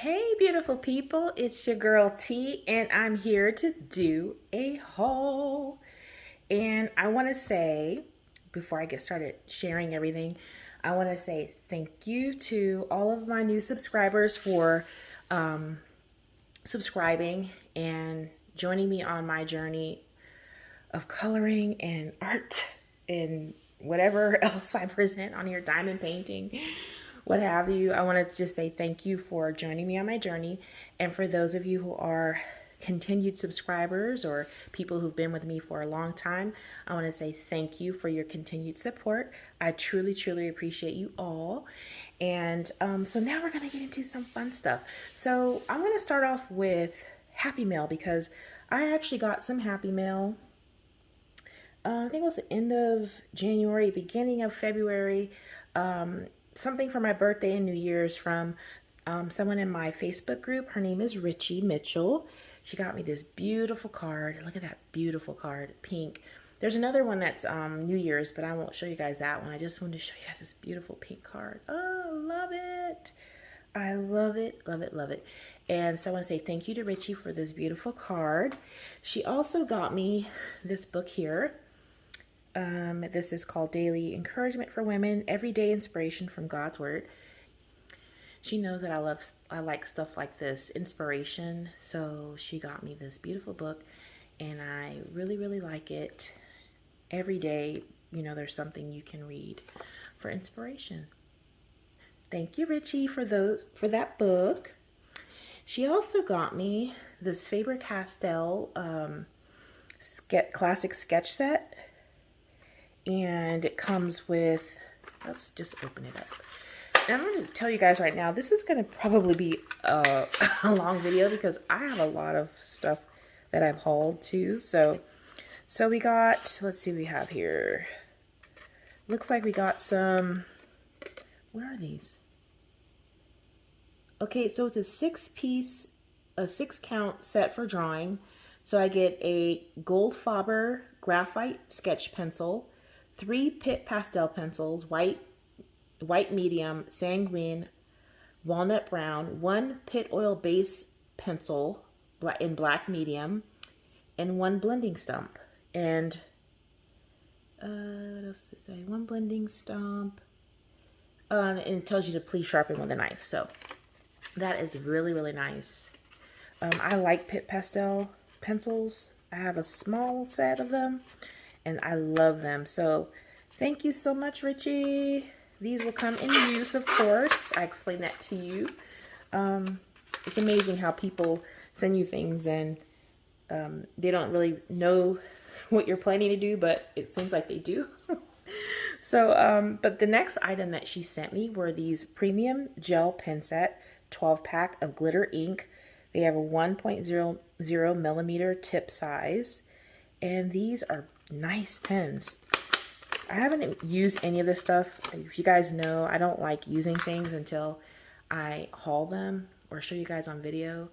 Hey beautiful people, it's your girl T and I'm here to do a haul. And I want to say, before I get started sharing everything, I want to say thank you to all of my new subscribers for subscribing and joining me on my journey of coloring and art and whatever else I present on here, diamond painting, what have you. I want to just say thank you for joining me on my journey. And for those of you who are continued subscribers or people who've been with me for a long time, I want to say thank you for your continued support. I truly, truly appreciate you all. And so now we're going to get into some fun stuff. So I'm going to start off with Happy Mail because I actually got some Happy Mail. I think it was the end of January, beginning of February. Something for my birthday and New Year's from someone in my Facebook group. Her name is Richie Mitchell. She got me this beautiful card. Look at that beautiful card, pink. There's another one that's New Year's, but I won't show you guys that one. I just wanted to show you guys this beautiful pink card. Oh, love it. I love it, love it, love it. And so I want to say thank you to Richie for this beautiful card. She also got me this book here. This is called Daily Encouragement for Women, Everyday Inspiration from God's Word. She knows that I like stuff like this, inspiration. So she got me this beautiful book and I really, really like it. Every day, you know, there's something you can read for inspiration. Thank you, Richie, for that book. She also got me this Faber-Castell classic sketch set. And it comes with, let's just open it up. And I'm going to tell you guys right now, this is going to probably be a long video because I have a lot of stuff that I've hauled too. So we got, let's see what we have here. Looks like we got some, where are these? Okay, so it's a 6-count set for drawing. So I get a gold Faber graphite sketch pencil, 3 Pitt pastel pencils, white medium, sanguine, walnut brown, 1 Pitt oil base pencil in black medium, and 1 blending stump. And what else does it say? 1 blending stump. And it tells you to please sharpen with a knife. So that is really, really nice. I like Pitt pastel pencils. I have a small set of them and I love them. So thank you so much, Richie. These will come in use, of course. I explained that to you. It's amazing how people send you things and they don't really know what you're planning to do, but it seems like they do. So, but the next item that she sent me were these premium gel pen set, 12-pack of glitter ink. They have a 1.00 millimeter tip size, and these are nice pens. I haven't used any of this stuff. If you guys know, I don't like using things until I haul them or show you guys on video.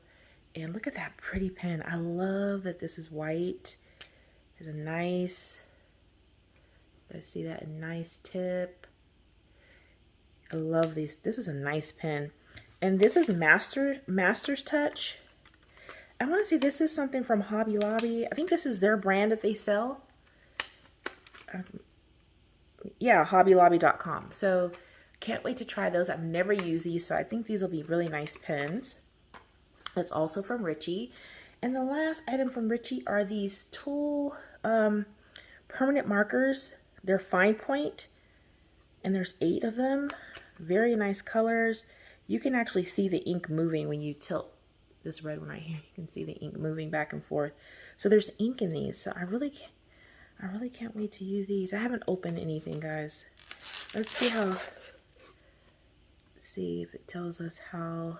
And look at that pretty pen. I love that this is white. There's a nice, let's see that, a nice tip. I love these. This is a nice pen. And this is Master's Touch. I want to say this is something from Hobby Lobby. I think this is their brand that they sell. Yeah, hobbylobby.com. So can't wait to try those. I've never used these, so I think these will be really nice pens. That's also from Richie. And the last item from Richie are these Tool permanent markers. They're fine point, and there's 8 of them. Very nice colors. You can actually see the ink moving when you tilt this red one right here. You can see the ink moving back and forth. So there's ink in these. So I really can't wait to use these. I haven't opened anything, guys. Let's see if it tells us how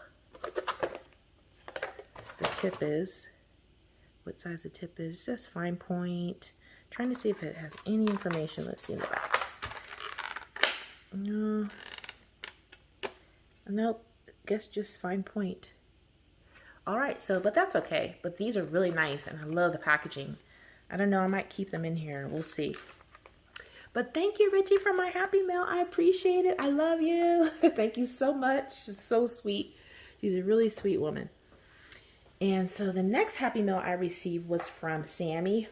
the tip is. What size the tip is. Just fine point. Trying to see if it has any information. Let's see in the back. No. Nope. Guess just fine point. Alright, so, but that's okay. But these are really nice, and I love the packaging. I don't know, I might keep them in here. We'll see. But thank you, Richie, for my Happy Mail. I appreciate it. I love you. Thank you so much. It's so sweet. She's a really sweet woman. And so the next Happy Mail I received was from Sammy.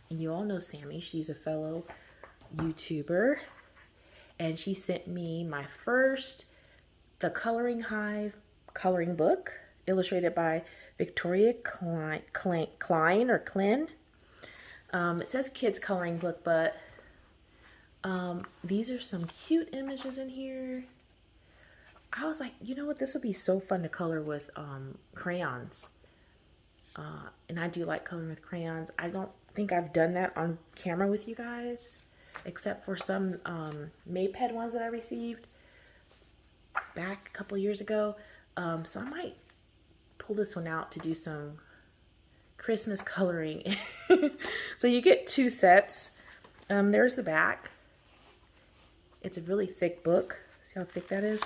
And you all know Sammy. She's a fellow YouTuber. And she sent me my first The Coloring Hive coloring book, illustrated by Victoria Klein or Klein. It says kids coloring book, but these are some cute images in here. I was like, you know what, this would be so fun to color with crayons. And I do like coloring with crayons. I don't think I've done that on camera with you guys, except for some Maped ones that I received back a couple years ago. So I might pull this one out to do some Christmas coloring. So you get 2 sets. There's the back. It's a really thick book. See how thick that is?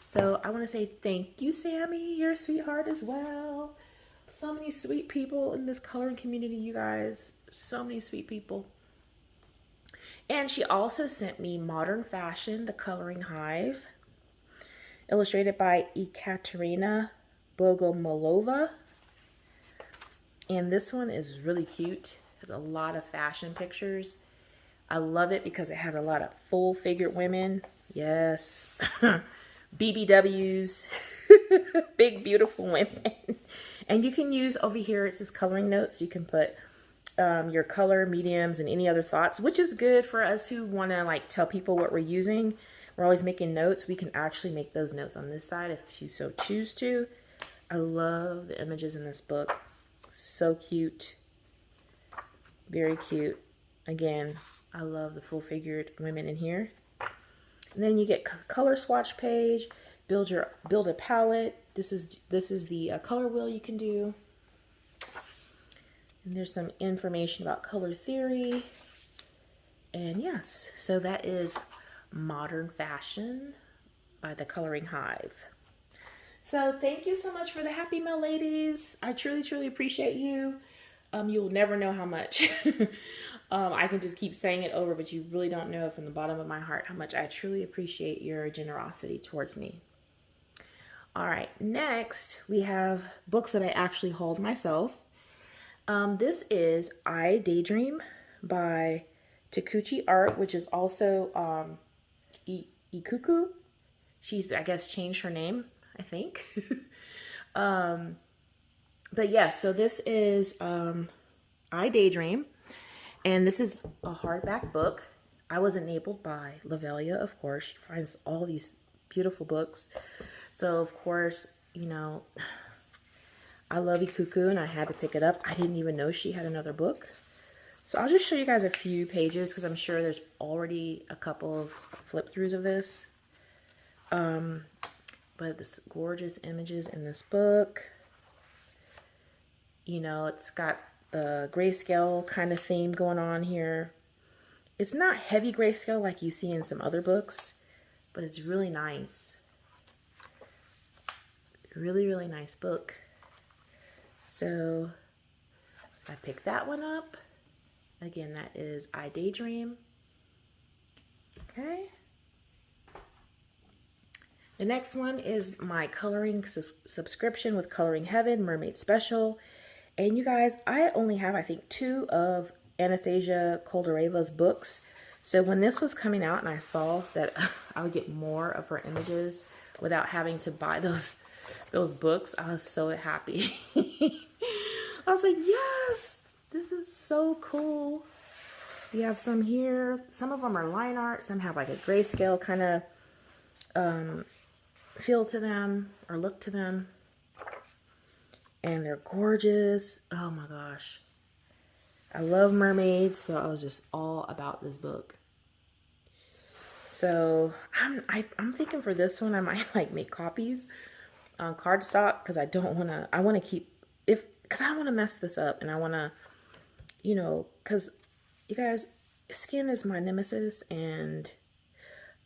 So I want to say thank you, Sammy. You're a sweetheart as well. So many sweet people in this coloring community, you guys. So many sweet people. And she also sent me Modern Fashion, The Coloring Hive, illustrated by Ekaterina Bogomolova. And this one is really cute. There's a lot of fashion pictures. I love it because it has a lot of full-figured women. Yes. BBWs. Big, beautiful women. And you can use over here, it says coloring notes. You can put your color, mediums, and any other thoughts, which is good for us who want to like tell people what we're using. We're always making notes. We can actually make those notes on this side if you so choose to. I love the images in this book. So cute. Very cute. Again, I love the full-figured women in here. And then you get color swatch page, build a palette. This is the color wheel you can do. And there's some information about color theory. And yes, so that is Modern Fashion by The Coloring Hive. So thank you so much for the Happy Mail, ladies. I truly, truly appreciate you. You'll never know how much. I can just keep saying it over, but you really don't know from the bottom of my heart how much I truly appreciate your generosity towards me. All right, next we have books that I actually hauled myself. This is I Daydream by Takuchi Art, which is also Ikuku. She's, I guess, changed her name, I think. But yes, so this is I Daydream, and this is a hardback book. I was enabled by Lavelia, of course. She finds all these beautiful books. So, of course, you know, I love Ikuku, and I had to pick it up. I didn't even know she had another book. So I'll just show you guys a few pages, because I'm sure there's already a couple of flip-throughs of this. But this gorgeous images in this book. You know, it's got the grayscale kind of theme going on here. It's not heavy grayscale like you see in some other books, but it's really nice. Really, really nice book. So I picked that one up. Again, that is I Daydream. Okay. The next one is my coloring subscription with Coloring Heaven, Mermaid Special. And you guys, I only have, I think, 2 of Anastasia Koldareva's books. So when this was coming out and I saw that I would get more of her images without having to buy those books, I was so happy. I was like, yes, this is so cool. We have some here. Some of them are line art. Some have like a grayscale kind of feel to them or look to them. And they're gorgeous. Oh my gosh. I love mermaids, so I was just all about this book. So I'm thinking for this one, I might like make copies on cardstock, because I want to keep, because I don't want to mess this up, and I want to, you know, because you guys, skin is my nemesis, and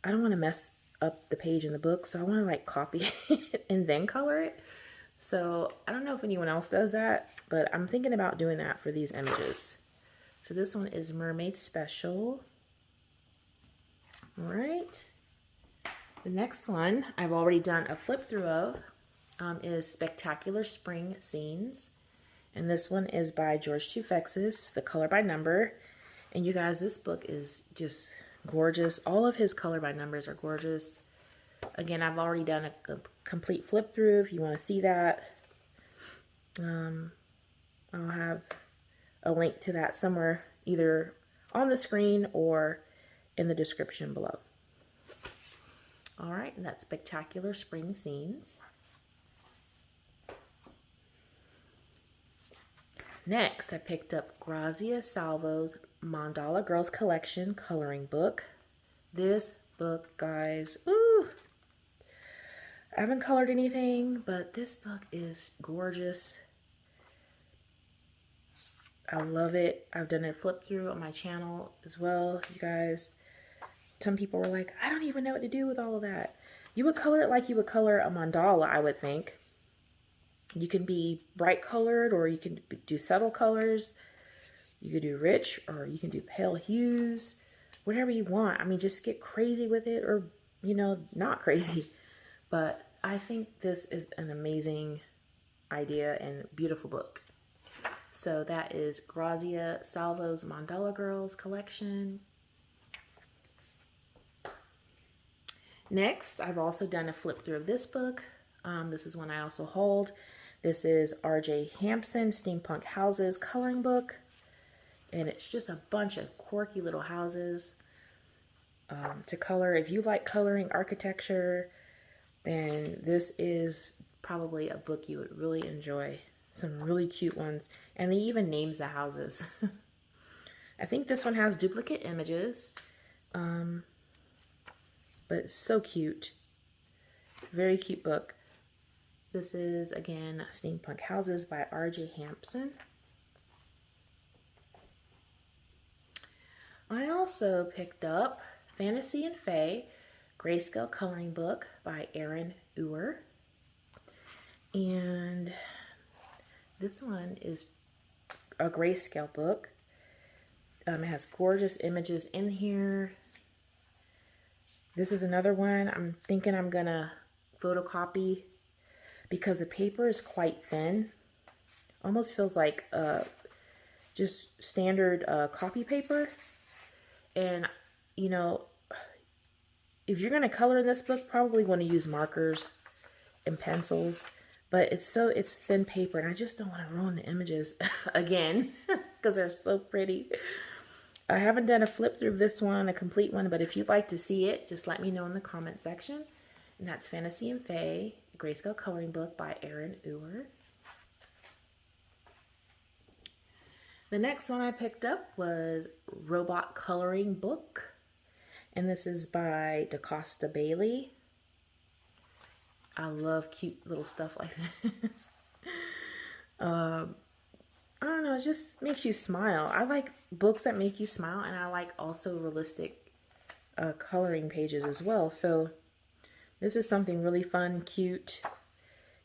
I don't want to mess up the page in the book, so I want to like copy it and then color it. So I don't know if anyone else does that, but I'm thinking about doing that for these images. So this one is Mermaid Special. All right. The next one I've already done a flip through of. is Spectacular Spring Scenes. And this one is by George Tufexis, the color by number. And you guys, this book is just gorgeous. All of his color by numbers are gorgeous. Again, I've already done a complete flip through if you want to see that. I'll have a link to that somewhere, either on the screen or in the description below. All right, and that's Spectacular Spring Scenes. Next, I picked up Grazia Salvo's Mandala Girls Collection coloring book. This book, guys, ooh! I haven't colored anything, but this book is gorgeous. I love it. I've done a flip through on my channel as well, you guys. Some people were like, I don't even know what to do with all of that. You would color it like you would color a mandala, I would think. You can be bright colored, or you can do subtle colors. You could do rich, or you can do pale hues, whatever you want. I mean, just get crazy with it, or, you know, not crazy. But I think this is an amazing idea and beautiful book. So that is Grazia Salvo's Mandala Girls collection. Next, I've also done a flip through of this book. This is one I also hold. This is R.J. Hampson Steampunk Houses coloring book. And it's just a bunch of quirky little houses to color. If you like coloring architecture, then this is probably a book you would really enjoy. Some really cute ones. And they even names the houses. I think this one has duplicate images. But it's so cute. Very cute book. This is, again, Steampunk Houses by R.J. Hampson. I also picked up Fantasy and Fae Grayscale Coloring Book by Aaron Uhr. And this one is a grayscale book. It has gorgeous images in here. This is another one I'm thinking I'm gonna photocopy because the paper is quite thin. Almost feels like just standard copy paper. And you know, if you're gonna color in this book, probably want to use markers and pencils. But it's thin paper, and I just don't want to ruin the images again because they're so pretty. I haven't done a flip through of this one, a complete one, but if you'd like to see it, just let me know in the comment section. And that's Fantasy and Fae, a Grayscale Coloring Book by Aaron Uhr. The next one I picked up was Robot Coloring Book, and this is by DaCosta Bailey. I love cute little stuff like this. I don't know, it just makes you smile. I like books that make you smile, and I like also realistic coloring pages as well. So this is something really fun, cute.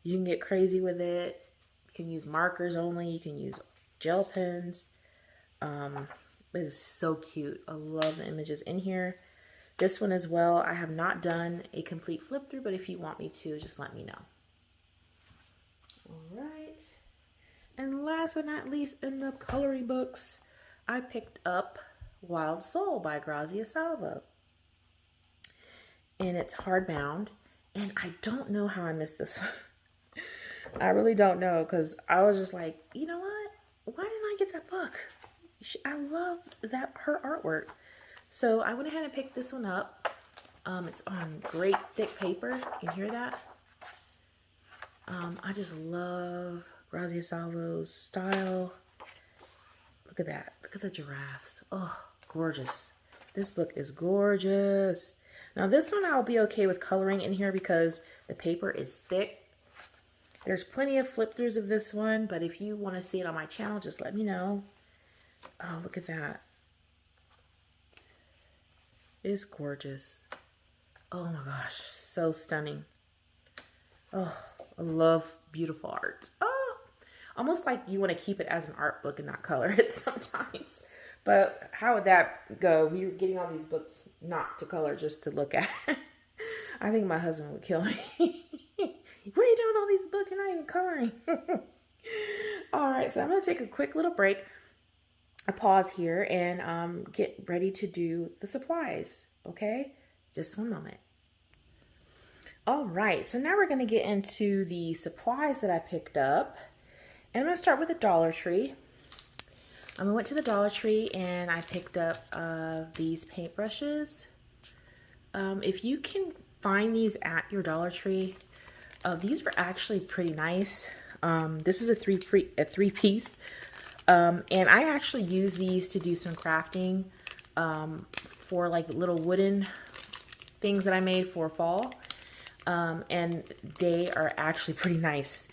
You can get crazy with it. You can use markers only. You can use gel pens. It is so cute. I love the images in here. This one as well, I have not done a complete flip through, but if you want me to, just let me know. All right. And last but not least, in the coloring books, I picked up Wild Soul by Grazia Salvo. And it's hardbound. And I don't know how I missed this one. I really don't know, because I was just like, you know what? Why didn't I get that book? I love her artwork. So I went ahead and picked this one up. It's on great thick paper. You can hear that? I just love Grazia Salvo's style. Look at that. Look at the giraffes. Oh, gorgeous. This book is gorgeous. Now this one I'll be okay with coloring in here because the paper is thick. There's plenty of flip throughs of this one, but if you want to see it on my channel, just let me know. Oh, look at that. It's gorgeous. Oh my gosh, so stunning. Oh, I love beautiful art. Oh, almost like you want to keep it as an art book and not color it sometimes. But how would that go? We were getting all these books not to color, just to look at. I think my husband would kill me. What are you doing with all these Look, you're not even coloring. All right, so I'm going to take a quick little break, a pause here, and get ready to do the supplies, okay? Just one moment. All right, so now we're going to get into the supplies that I picked up. And I'm going to start with the Dollar Tree. I went to the Dollar Tree and I picked up these paintbrushes. If you can find these at your Dollar Tree, these were actually pretty nice. This is a three-piece. And I actually use these to do some crafting for like little wooden things that I made for fall. And they are actually pretty nice.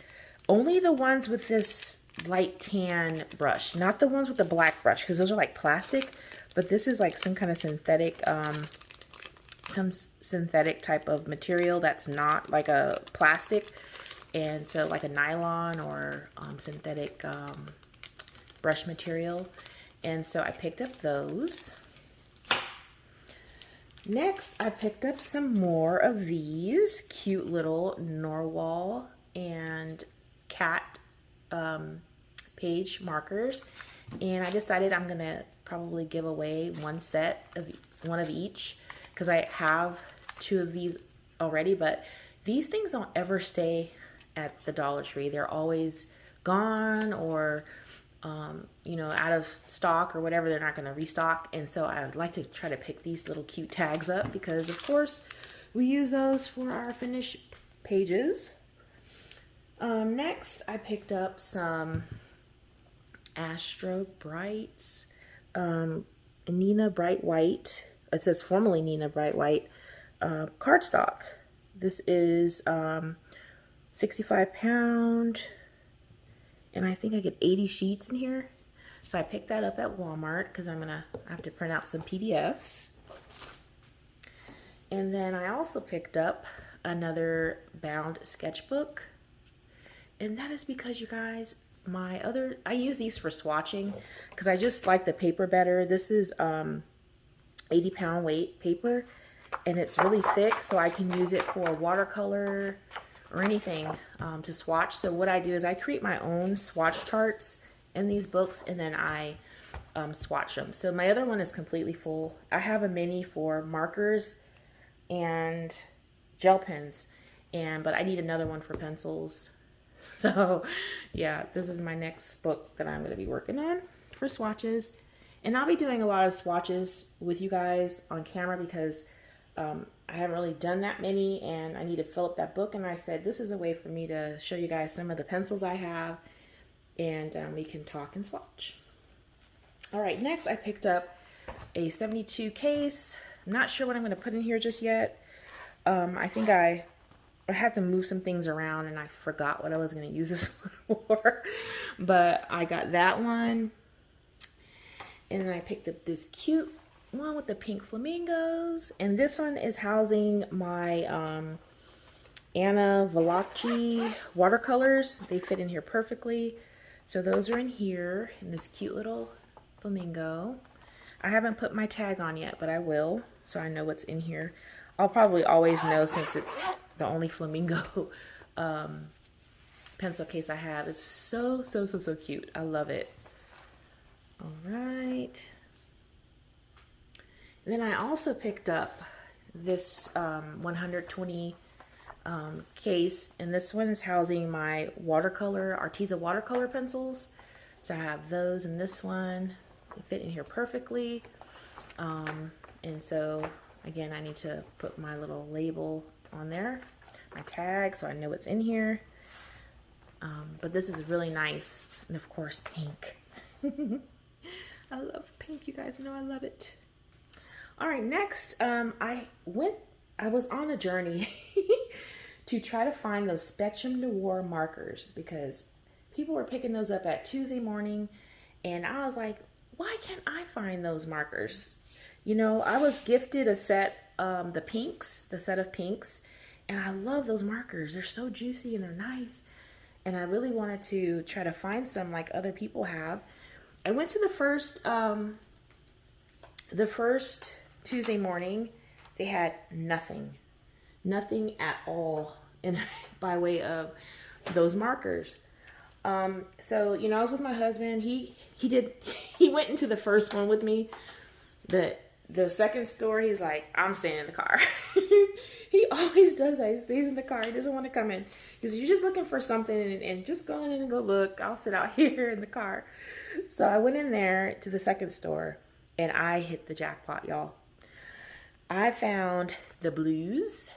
Only the ones with this light tan brush, not the ones with the black brush, because those are like plastic, but this is like some kind of synthetic, type of material that's not like a plastic, and so like a nylon or synthetic brush material. And so I picked up those. Next, I picked up some more of these cute little Noir and cat page markers, and I decided I'm gonna probably give away one of each, because I have 2 of these already, but these things don't ever stay at the Dollar Tree. They're always gone, or you know, out of stock or whatever. They're not going to restock. And so I would like to try to pick these little cute tags up, because of course we use those for our finished pages. Next I picked up some Astro Brights, Nina Bright White. It says formerly Nina Bright White cardstock. This is 65 pound. And I think I get 80 sheets in here. So I picked that up at Walmart because I have to print out some PDFs. And then I also picked up another bound sketchbook. And that is because, you guys, I use these for swatching because I just like the paper better. This is 80 pound weight paper, and it's really thick, so I can use it for watercolor or anything to swatch. So what I do is I create my own swatch charts in these books, and then I swatch them. So my other one is completely full. I have a mini for markers and gel pens, but I need another one for pencils. So yeah, this is my next book that I'm going to be working on for swatches. And I'll be doing a lot of swatches with you guys on camera because I haven't really done that many, and I need to fill up that book. And I said this is a way for me to show you guys some of the pencils I have, and we can talk and swatch. All right, next I picked up a 72 case. I'm not sure what I'm going to put in here just yet. I think I have to move some things around, and I forgot what I was going to use this for. But I got that one. And then I picked up this cute one with the pink flamingos. And this one is housing my Anna Velocci watercolors. They fit in here perfectly. So those are in here in this cute little flamingo. I haven't put my tag on yet, but I will, so I know what's in here. I'll probably always know since it's the only flamingo pencil case I have. It's so cute. I love it. All right. And then I also picked up this 120 case, and this one is housing my watercolor, Arteza watercolor pencils. So I have those in this one. They fit in here perfectly. And so again, I need to put my little label on there, my tag, so I know what's in here. But this is really nice, and of course pink. I love pink, you guys know I love it. All right, next I was on a journey to try to find those Spectrum Noir markers, because people were picking those up at Tuesday morning, and I was like, why can't I find those markers? You know, I was gifted a set, the set of pinks, and I love those markers. They're so juicy and they're nice, and I really wanted to try to find some like other people have. I went to the first Tuesday morning. They had nothing at all by way of those markers. So, you know, I was with my husband. He went into the first one with me. The second store, he's like, I'm staying in the car. He always does that. He stays in the car. He doesn't want to come in. He says, you're just looking for something and just go in and go look. I'll sit out here in the car. So I went in there to the second store and I hit the jackpot, y'all. I found the blues.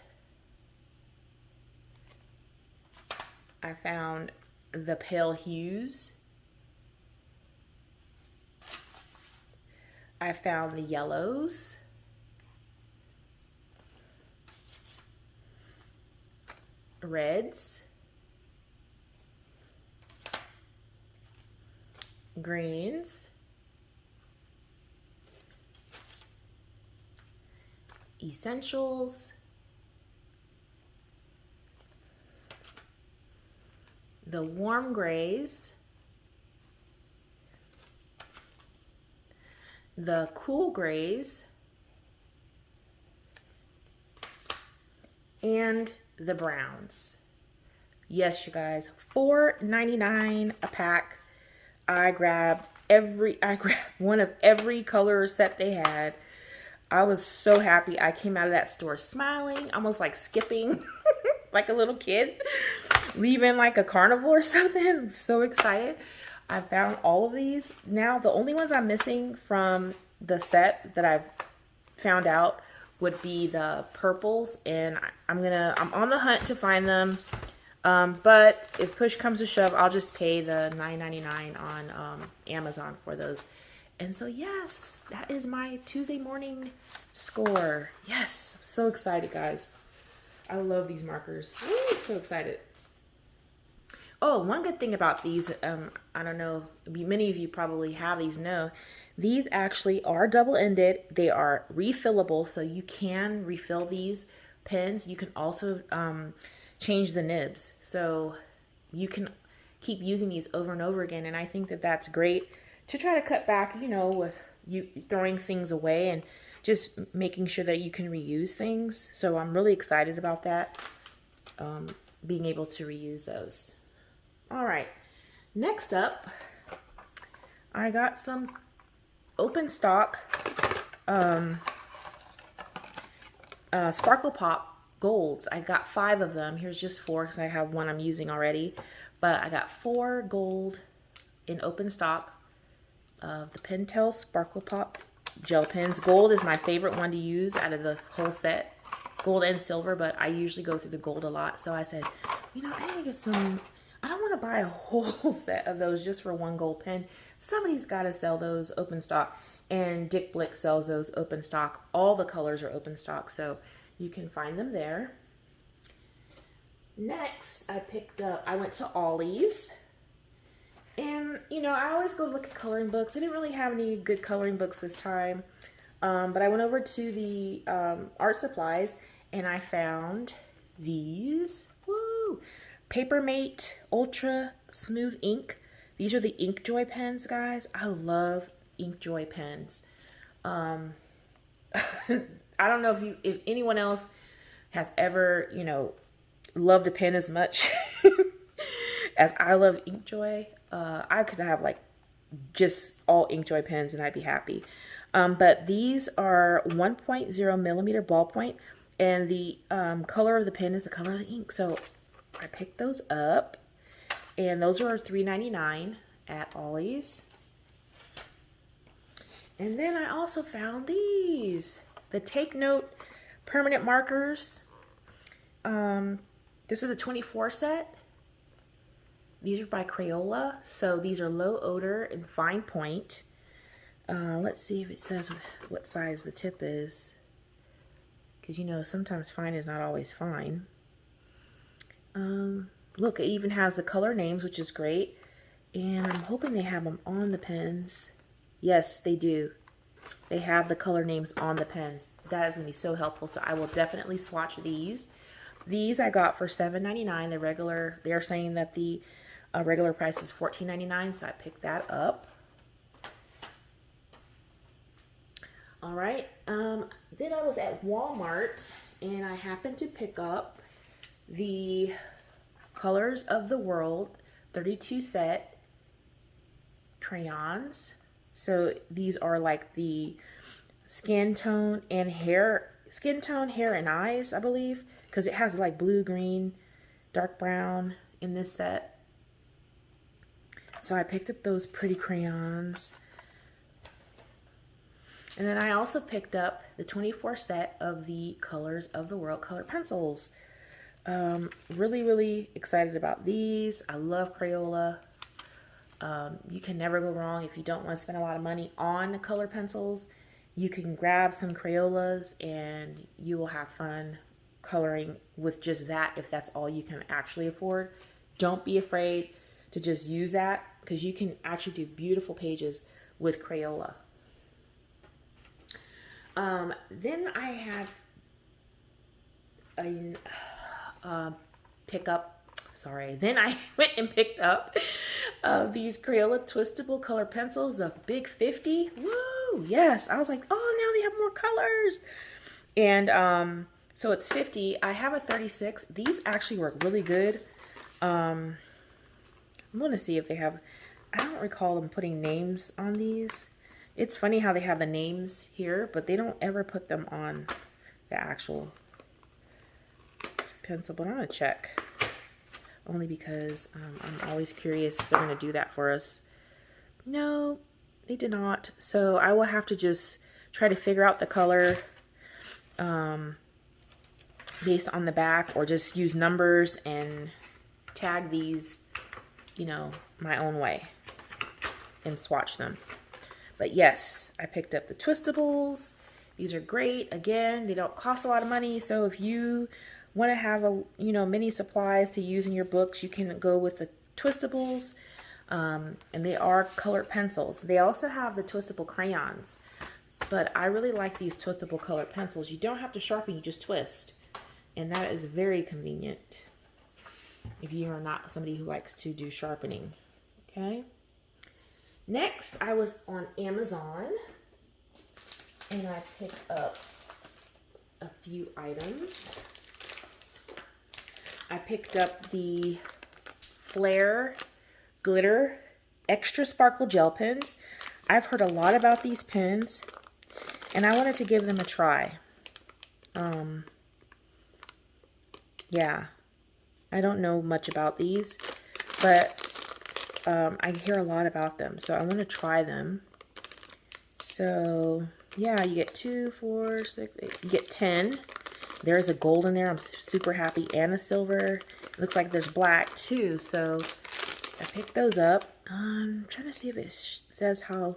I found the pale hues. I found the yellows. Reds. Greens. Essentials. The warm grays. The cool grays. And the browns. Yes, you guys, $4.99 a pack. I grabbed one of every color set they had. I was so happy. I came out of that store smiling, almost like skipping like a little kid, leaving like a carnival or something. So excited. I found all of these. Now, the only ones I'm missing from the set that I've found out would be the purples, and I'm on the hunt to find them. But if push comes to shove, I'll just pay the $9.99 on Amazon for those. And so, yes, that is my Tuesday morning score. Yes, so excited, guys. I love these markers. Ooh, so excited. Oh, one good thing about these, I don't know, many of you probably have these, know, these actually are double-ended. They are refillable, so you can refill these pens. You can also change the nibs, so you can keep using these over and over again. And I think that that's great to try to cut back, you know, with you throwing things away and just making sure that you can reuse things. So I'm really excited about that, being able to reuse those. All right, next up, I got some open stock Sparkle Pop Golds. I got 5 of them. Here's just 4 because I have one I'm using already. But I got 4 gold in open stock of the Pentel Sparkle Pop gel pens. Gold is my favorite one to use out of the whole set. Gold and silver, but I usually go through the gold a lot. So I said, you know, I need to get some. I don't want to buy a whole set of those just for one gold pen. Somebody's got to sell those open stock. And Dick Blick sells those open stock. All the colors are open stock, so you can find them there. Next, I went to Ollie's. And, you know, I always go look at coloring books. I didn't really have any good coloring books this time. But I went over to the art supplies and I found these. Woo! Papermate Ultra Smooth Ink. These are the Inkjoy pens, guys. I love Inkjoy pens. I don't know if anyone else has ever, you know, loved a pen as much as I love Inkjoy. I could have like just all Inkjoy pens and I'd be happy. But these are 1.0 millimeter ballpoint, and the color of the pen is the color of the ink. So I picked those up, and those are $3.99 at Ollie's. And then I also found these, the Take Note permanent markers. This is a 24 set. These are by Crayola. So these are low odor and fine point. Let's see if it says what size the tip is. Because, you know, sometimes fine is not always fine. Look, it even has the color names, which is great. And I'm hoping they have them on the pens. Yes, they do. They have the color names on the pens. That is going to be so helpful. So I will definitely swatch these. These I got for $7.99. The regular, they're saying that the regular price is $14.99. So I picked that up. All right. Then I was at Walmart and I happened to pick up the Colors of the World 32 set crayons. So these are like the skin tone, hair, and eyes, I believe, because it has like blue, green, dark brown in this set. So I picked up those pretty crayons. And then I also picked up the 24 set of the Colors of the World color pencils. Really, really excited about these. I love Crayola. You can never go wrong if you don't want to spend a lot of money on color pencils. You can grab some Crayolas and you will have fun coloring with just that if that's all you can actually afford. Don't be afraid to just use that because you can actually do beautiful pages with Crayola. Then I had a Then I went and picked up these Crayola twistable color pencils, a big 50. Woo! Yes, I was like, oh, now they have more colors. And so it's 50. I have a 36. These actually work really good. I'm going to see if they have, I don't recall them putting names on these. It's funny how they have the names here, but they don't ever put them on the actual pencil. But I'm going to check. Only because I'm always curious if they're going to do that for us. No, they did not. So I will have to just try to figure out the color based on the back, or just use numbers and tag these, you know, my own way and swatch them. But yes, I picked up the twistables. These are great. Again, they don't cost a lot of money. So if you want to have many supplies to use in your books, you can go with the twistables. And they are colored pencils. They also have the twistable crayons. But I really like these twistable colored pencils. You don't have to sharpen, you just twist. And that is very convenient if you are not somebody who likes to do sharpening. Okay. Next, I was on Amazon and I picked up a few items. I picked up the Flare Glitter Extra Sparkle Gel Pens. I've heard a lot about these pens and I wanted to give them a try. Yeah, I don't know much about these, but I hear a lot about them, so I want to try them. So yeah, you get 2, 4, 6, 8. You get 10. There's a gold in there. I'm super happy, and a silver. It looks like there's black too. So I picked those up. I'm trying to see if it says how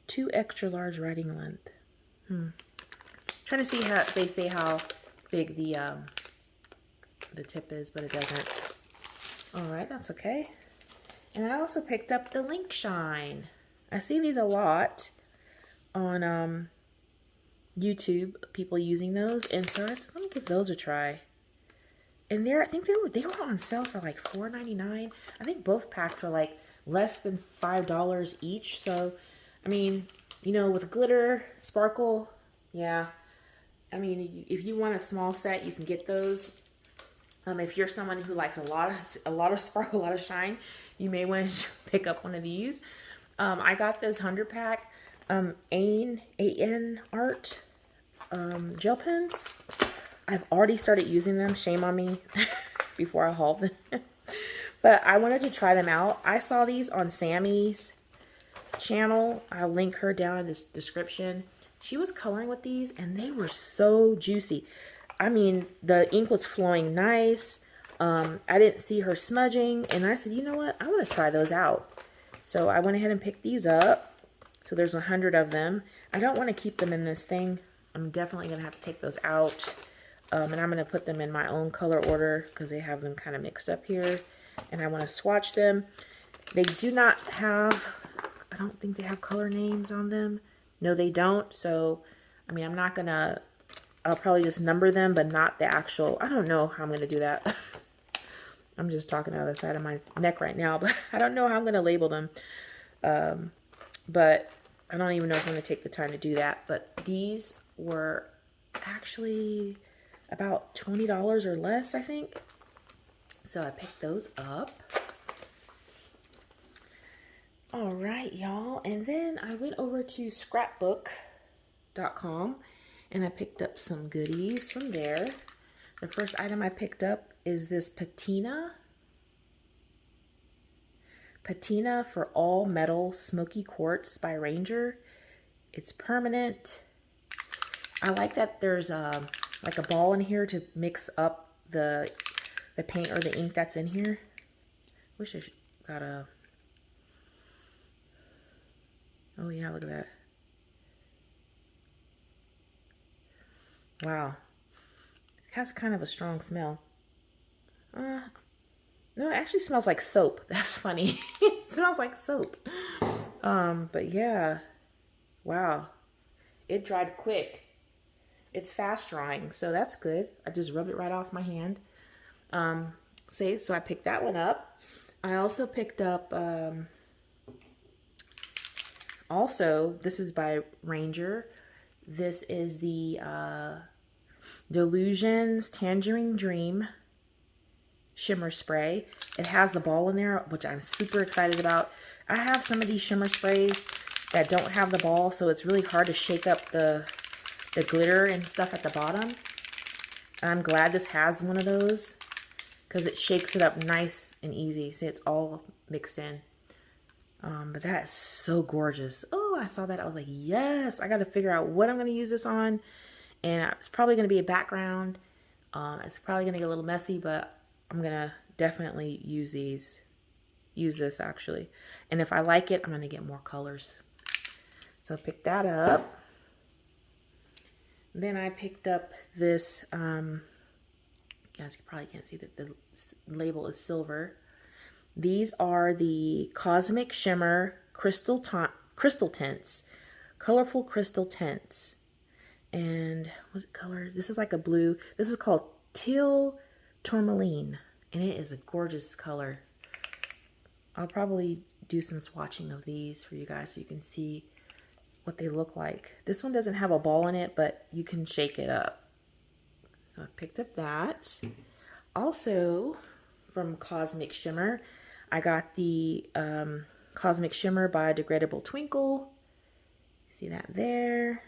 2 extra large writing length. Trying to see how they say how big the tip is, but it doesn't. All right, that's okay. And I also picked up the Link Shine. I see these a lot on YouTube, people using those, and so I said, let me give those a try. And I think they were on sale for like $4.99. I think both packs are like less than $5 each. So, I mean, you know, with glitter, sparkle, yeah. I mean, if you want a small set, you can get those. If you're someone who likes a lot of sparkle, a lot of shine, you may want to pick up one of these. I got this 100 pack AN Art gel pens. I've already started using them. Shame on me before I haul them. But I wanted to try them out. I saw these on Sammy's channel. I'll link her down in the description. She was coloring with these and they were so juicy. I mean, the ink was flowing nice. I didn't see her smudging. And I said, you know what? I want to try those out. So I went ahead and picked these up. So there's 100 of them. I don't want to keep them in this thing. I'm definitely going to have to take those out. And I'm going to put them in my own color order because they have them kind of mixed up here. And I want to swatch them. They do not have, I don't think they have color names on them. No, they don't. So, I mean, I'm not going to, I'll probably just number them, but not the actual, I don't know how I'm going to do that. I'm just talking out of the side of my neck right now, but I don't know how I'm going to label them. But I don't even know if I'm going to take the time to do that. But these were actually about $20 or less, I think. So I picked those up. All right, y'all. And then I went over to scrapbook.com and I picked up some goodies from there. The first item I picked up is this Patina for all metal Smoky Quartz by Ranger. It's permanent. I like that there's like a ball in here to mix up the paint or the ink that's in here. Wish I got a... Oh yeah, look at that. Wow. It has kind of a strong smell. No, it actually smells like soap. That's funny. It smells like soap. But yeah. Wow. It dried quick. It's fast drying, so that's good. I just rubbed it right off my hand. So I picked that one up. I also picked up... Also, this is by Ranger. This is the Dylusions Tangerine Dream Shimmer Spray. It has the ball in there, which I'm super excited about. I have some of these shimmer sprays that don't have the ball, so it's really hard to shake up the glitter and stuff at the bottom. And I'm glad this has one of those because it shakes it up nice and easy. See, it's all mixed in. But that is so gorgeous. Oh, I saw that. I was like, yes, I got to figure out what I'm going to use this on. And it's probably going to be a background. It's probably going to get a little messy, but I'm going to definitely use this actually. And if I like it, I'm going to get more colors. So I picked that up. Then I picked up this, you guys probably can't see that the label is silver. These are the Cosmic Shimmer Crystal Tints. Colorful Crystal Tints. And what color? This is like a blue. This is called Teal Tourmaline. And it is a gorgeous color. I'll probably do some swatching of these for you guys so you can see what they look like. This one doesn't have a ball in it, but you can shake it up. So I picked up that. Also, from Cosmic Shimmer, I got the Cosmic Shimmer Biodegradable Twinkle. See that there?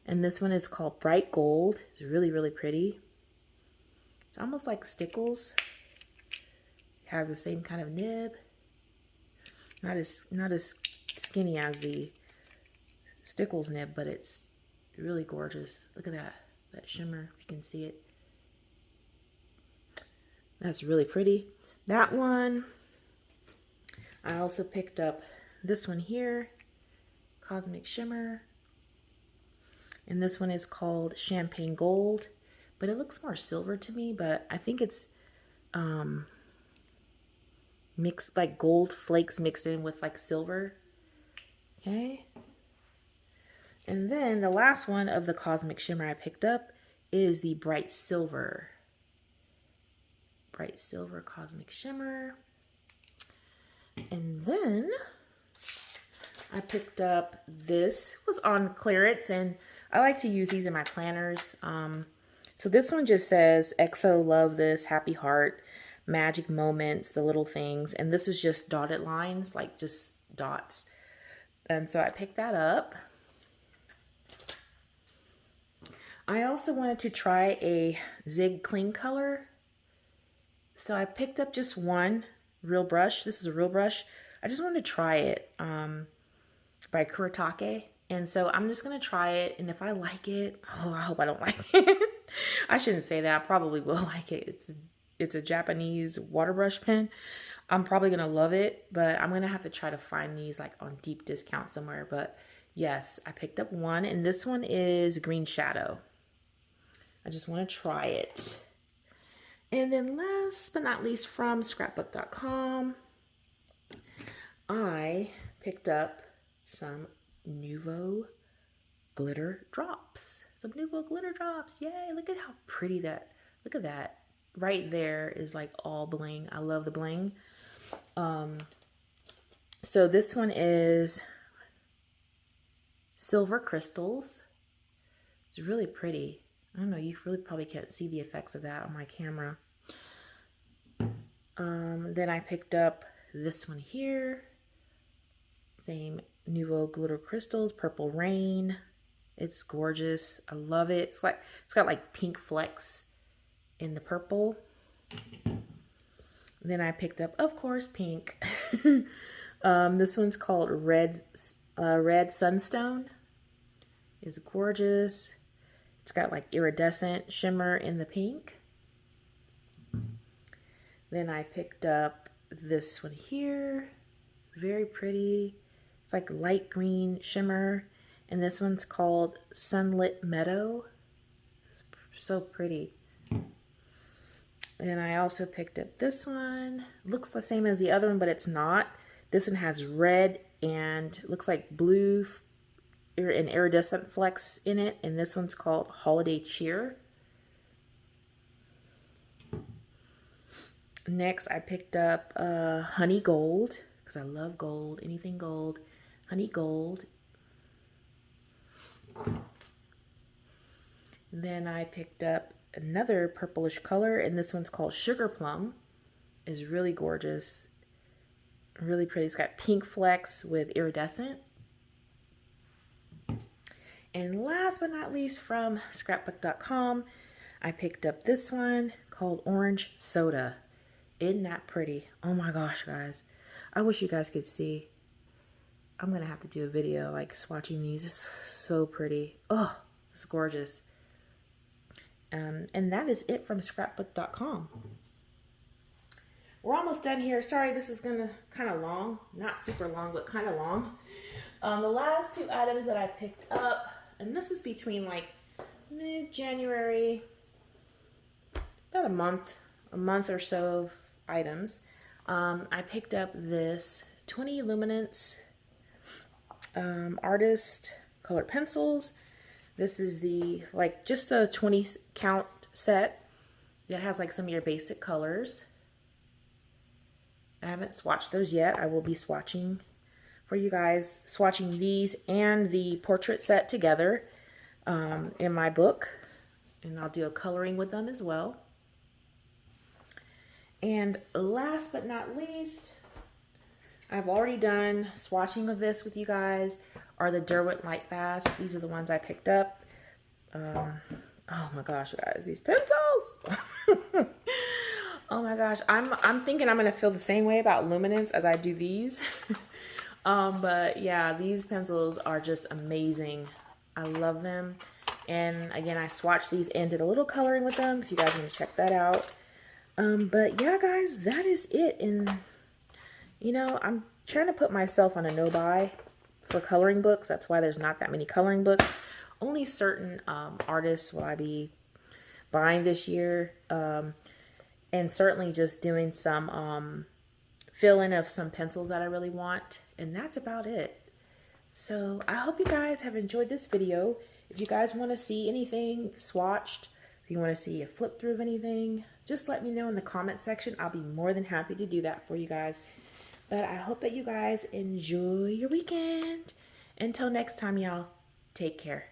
And this one is called Bright Gold. It's really, really pretty. It's almost like Stickles. It has the same kind of nib. Not as skinny as the Stickles nib, but it's really gorgeous. Look at that shimmer, if you can see it. That's really pretty. That one. I also picked up this one here, Cosmic Shimmer. And this one is called Champagne Gold, but it looks more silver to me, but I think it's mixed, like gold flakes mixed in with like silver. Okay. And then the last one of the Cosmic Shimmer I picked up is the Bright Silver. Bright Silver Cosmic Shimmer. And then I picked up, this was on clearance, and I like to use these in my planners. So this one just says, EXO love this, happy heart, magic moments, the little things. And this is just dotted lines, like just dots. And so I picked that up. I also wanted to try a Zig Cling color. So I picked up just one real brush. This is a real brush. I just wanted to try it by Kuretake. And so I'm just going to try it. And if I like it, oh, I hope I don't like it. I shouldn't say that. I probably will like it. It's a Japanese water brush pen. I'm probably going to love it, but I'm going to have to try to find these like on deep discount somewhere. But yes, I picked up one, and this one is Green Shadow. I just want to try it. And then last but not least, from scrapbook.com, I picked up some NUVO glitter drops. Some NUVO glitter drops. Yay, look at how pretty that, look at that. Right there is like all bling. I love the bling. So this one is Silver Crystals. It's really pretty. I don't know, you really probably can't see the effects of that on my camera. Then I picked up this one here. Same NUVO glitter crystals, Purple Rain. It's gorgeous. I love it. It's got like pink flecks in the purple. Then I picked up, of course, pink. This one's called Red Sunstone. It's gorgeous. It's got like iridescent shimmer in the pink. Then I picked up this one here. Very pretty. It's like light green shimmer. And this one's called Sunlit Meadow. It's so pretty. And I also picked up this one. Looks the same as the other one, but it's not. This one has red and looks like blue and iridescent flecks in it. And this one's called Holiday Cheer. Next, I picked up Honey Gold, because I love gold, anything gold. Honey Gold. Then I picked up another purplish color, and this one's called Sugar Plum. It's really gorgeous. Really pretty. It's got pink flecks with iridescent. And last but not least, from scrapbook.com, I picked up this one called Orange Soda. Isn't that pretty? Oh my gosh, guys. I wish you guys could see. I'm going to have to do a video like swatching these. It's so pretty. Oh, it's gorgeous. And that is it from scrapbook.com. We're almost done here. Sorry, this is going to kind of long. Not super long, but kind of long. The last two items that I picked up, and this is between like mid-January, about a month or so of items. I picked up this 20 Luminance Artist Colored Pencils. This is the, like, just the 20 count set. It has like some of your basic colors. I haven't swatched those yet. I will be swatching for you guys, swatching these and the portrait set together in my book. And I'll do a coloring with them as well. And last but not least, I've already done swatching of this with you guys, are the Derwent Light Fast. These are the ones I picked up. Oh my gosh, guys, these pencils. Oh my gosh, I'm thinking I'm gonna feel the same way about Luminance as I do these. But yeah, these pencils are just amazing. I love them. And again, I swatched these and did a little coloring with them if you guys want to check that out. But yeah, guys, that is it. And you know, I'm trying to put myself on a no-buy for coloring books. That's why there's not that many coloring books. Only certain artists will I be buying this year. And certainly just doing some fill-in of some pencils that I really want. And that's about it. So I hope you guys have enjoyed this video. If you guys want to see anything swatched, if you want to see a flip through of anything, just let me know in the comment section. I'll be more than happy to do that for you guys. But I hope that you guys enjoy your weekend. Until next time, y'all, take care.